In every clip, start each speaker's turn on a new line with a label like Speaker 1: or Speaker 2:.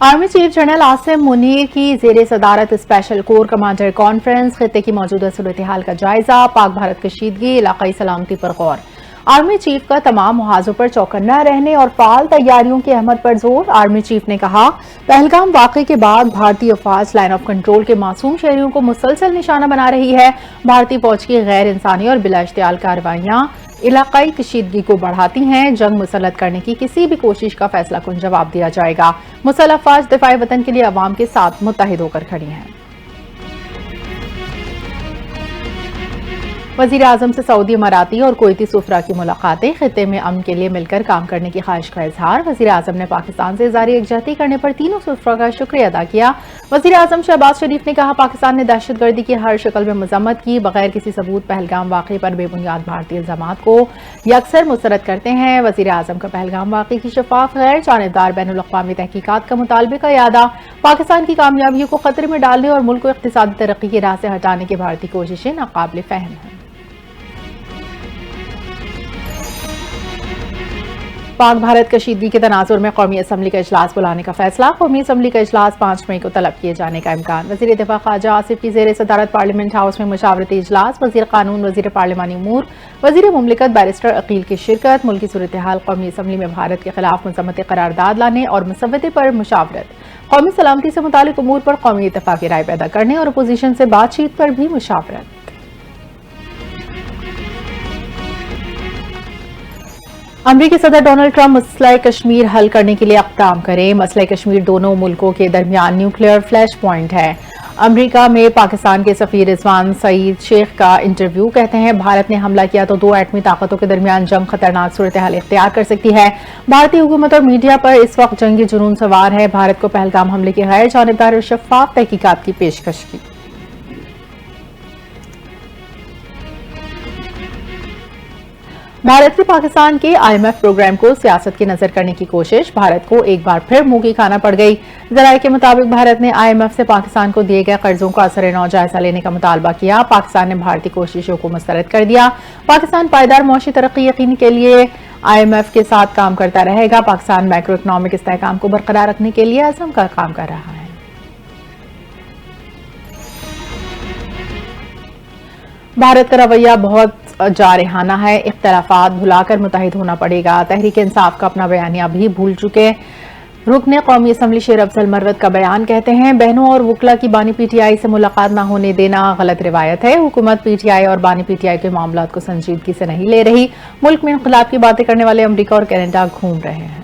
Speaker 1: Army chief general Asim Munir की जेर सदारत स्पेशल कोर कमांडर कॉन्फ्रेंस, खित्ते की मौजूदा सूरत हाल का जायजा, पाक भारत कशीदगी, इलाकाई सलामती पर गौर। आर्मी चीफ का तमाम मुहाजों पर चौकन्ना रहने और फाल तैयारियों की अहमियत पर जोर। आर्मी चीफ ने कहा, पहलगाम वाक़े के बाद भारतीय फौज लाइन ऑफ कंट्रोल के मासूम शहरियों को मुसलसल निशाना बना रही है। भारतीय फौज की गैर इंसानी और बिला इश्तियाल कार्रवाइयां इलाकाई कशीदगी को बढ़ाती हैं। जंग मुसल्लत करने की किसी भी कोशिश का फैसला कुन जवाब दिया जाएगा। मुसल्लह अफवाज दिफाई वतन के लिए अवाम के साथ मुत्तहिद होकर खड़ी हैं। वज़ीर आज़म से सऊदी इमाराती और कुवैती सुफरा की मुलाकातें, खित्ते में अमन के लिए मिलकर काम करने की ख्वाहिश का इजहार। वज़ीर आज़म ने पाकिस्तान से इज़हार यकजहती करने पर तीनों सुफरा का शुक्रिया अदा किया। वज़ीर आज़म शहबाज शरीफ ने कहा, पाकिस्तान ने दहशतगर्दी की हर शक्ल में मजम्मत की, बगैर किसी सबूत पहलगाम वाक़े पर बेबुनियाद भारतीय इल्ज़ामात को यकसर मुस्तरद करते हैं। वज़ीर आज़म का पहलगाम वाक़े की शफाफ, गैर जानिबदार बैनुल अक़वामी तहकीकात का मुतालबे का यादा, पाकिस्तान की कामयाबियों को खतरे में डालने और मुल्क को इक़्तिसादी तरक्की की राह से हटाने की भारतीय कोशिशें नाकाबिल फ़हम हैं। पाक भारत कशीदगी के तनाजुर में कौमी असम्बली का इजलास बुलाने का फैसला। कौमी असम्बली का इजलास 5 मई को तलब किए जाने का इम्कान। वज़ीर दिफा ख्वाजा आसिफ की जेर सदारत पार्लियामेंट हाउस में मुशावरती इजलास। वज़ीर कानून, वज़ीर पार्लिमानी उमूर, वज़ीर मुमलिकत बैरिस्टर अकील की शिरकत। मुल्की सूरत हाल, कौमी असम्बली में भारत के खिलाफ मजम्मती करारदाद लाने और मुसव्वदे पर मुशावरत, कौमी सलामती से मुतालिक उमूर पर कौमी इत्तफाक़ी राय पैदा करने और अपोजिशन से बातचीत पर भी मुशावरत। अमरीकी सदर डोनाल्ड ट्रंप मसला कश्मीर हल करने के लिए इक़दाम करें। मसला कश्मीर दोनों मुल्कों के दरमियान न्यूक्लियर फ्लैश पॉइंट है। अमरीका में पाकिस्तान के सफ़ीर रिजवान सईद शेख का इंटरव्यू, कहते हैं भारत ने हमला किया तो दो एटमी ताकतों के दरमियान जंग खतरनाक सूरत हाल इख्तियार कर सकती है। भारतीय हुकूमत और मीडिया पर इस वक्त जंगी जुनून सवार है। भारत को पहलगाम हमले की गैर जानिबदार और शफाफ तहकीकात की पेशकश की। भारत से पाकिस्तान के IMF प्रोग्राम को सियासत की नजर करने की कोशिश। भारत को एक बार फिर मुंह की खाना पड़ गई। जराये के मुताबिक भारत ने IMF से पाकिस्तान को दिए गए कर्जों का असर-ए-नौ जायजा लेने का मुतालबा किया। पाकिस्तान ने भारतीय कोशिशों को मुस्तरद कर दिया। पाकिस्तान पायदार मौशी तरक्की यकीनी के लिए IMF के साथ काम करता रहेगा। पाकिस्तान मैक्रो इकनॉमिक इस्तेहकाम को बरकरार रखने के लिए अज़म का काम कर रहा है। भारत का रवैया बहुत जारहाना है। इख्तलाफात भुलाकर मुत्तहिद होना पड़ेगा। तहरीक इंसाफ का अपना बयानिया भी भूल चुके। रुकने कौमी असम्बली शेर अफजल मरवत का बयान, कहते हैं बहनों और वकला की बानी PTI से मुलाकात न होने देना गलत रिवायत है। हुकूमत PTI और बानी PTI के मामलात को संजीदगी से नहीं ले रही। मुल्क में इनकलाब की बातें करने वाले अमरीका और कनाडा घूम रहे हैं।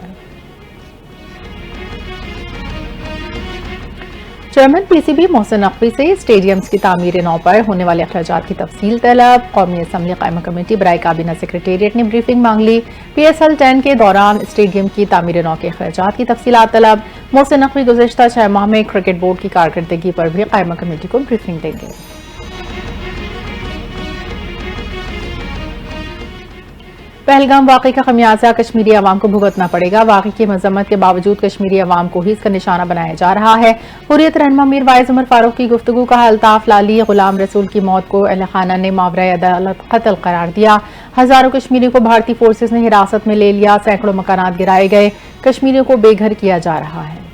Speaker 1: चेयरमैन PCB मोहसिन नकवी से स्टेडियम्स की तामीर नौ पर होने वाले अखराजात की तफसील तलब। कौमी असम्बली कायमा कमेटी बराए काबीना सेक्रेटेरिएट ने ब्रीफिंग मांग ली। PSL 10 के दौरान स्टेडियम की तामीर नौ के अखराजात की तफसीलात तलब। मोहसिन नकवी गुज़िश्ता 6 माह में क्रिकेट बोर्ड की कारकर्दगी पर भी कायमा कमेटी को ब्रीफिंग देंगे। पहलगाम वाक़े का खमियाजा कश्मीरी अवाम को भुगतना पड़ेगा। वाक़े की मजम्मत के बावजूद कश्मीरी अवाम को ही इसका निशाना बनाया जा रहा है। हुर्रियत रहनुमा मीर वाइज उमर फारूक की गुफ्तगू का अल्ताफ लाली गुलाम रसूल की मौत को अहले खाना ने मावराए अदालत कत्ल करार दिया। हजारों कश्मीरियों को भारतीय फोर्सेस ने हिरासत में ले लिया। सैकड़ों मकानात गिराए गए। कश्मीरियों को बेघर किया जा रहा है।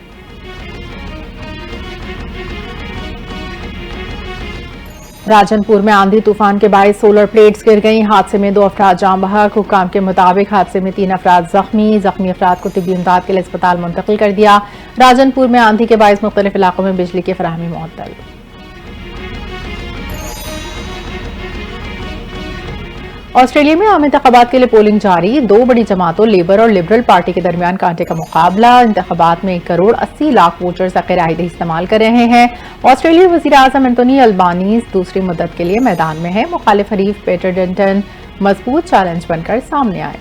Speaker 1: राजनपुर में आंधी तूफान के बायस सोलर प्लेट्स गिर गईं। हादसे में 2 अफराद जान बहक। हुक्काम के मुताबिक हादसे में 3 अफराद जख्मी अफराद को तिब्बी इमदाद के लिए अस्पताल मुंतकिल कर दिया। राजनपुर में आंधी के बायस मुख्तलिफ इलाकों में बिजली की फराहमी मुअत्तल। ऑस्ट्रेलिया में आम इंतखाबात के लिए पोलिंग जारी। 2 बड़ी जमातों लेबर और लिबरल पार्टी के दरमियान कांटे का मुकाबला। इंतखाबात में 1 करोड़ 80 लाख वोटर्स राय इस्तेमाल कर रहे हैं। ऑस्ट्रेलियाई वज़ीर आज़म एंथोनी अल्बानीज़ दूसरी मुद्दत के लिए मैदान में है। मुखालिफ हरीफ पीटर डटन मजबूत चैलेंज बनकर सामने आए।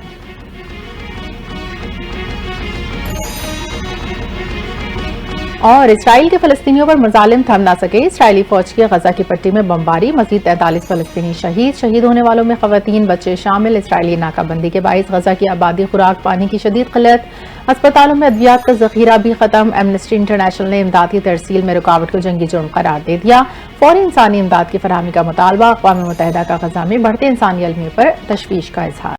Speaker 1: और इसराइल के फलस्तीनियों पर मजालिम थम ना सके। इसराइली फौज की गजा की पट्टी में बमबारी। मजीद 43 फलस्तीनी शहीद होने वालों में खवातीन बच्चे शामिल। इसराइली नाकाबंदी के बायस गजा की आबादी, खुराक पानी की शदीद किल्लत। अस्पतालों में अद्वियात का जखीरा भी खत्म। एमनेस्टी इंटरनेशनल ने इमदादी तरसील में रुकावट को जंगी जुर्म करार दे दिया। फौरी इंसानी इमदाद की फराहमी का मुतालबा। अक़वाम मुत्तहिदा का गजा में बढ़ते इंसानी अलमी पर तशवीश का इजहार।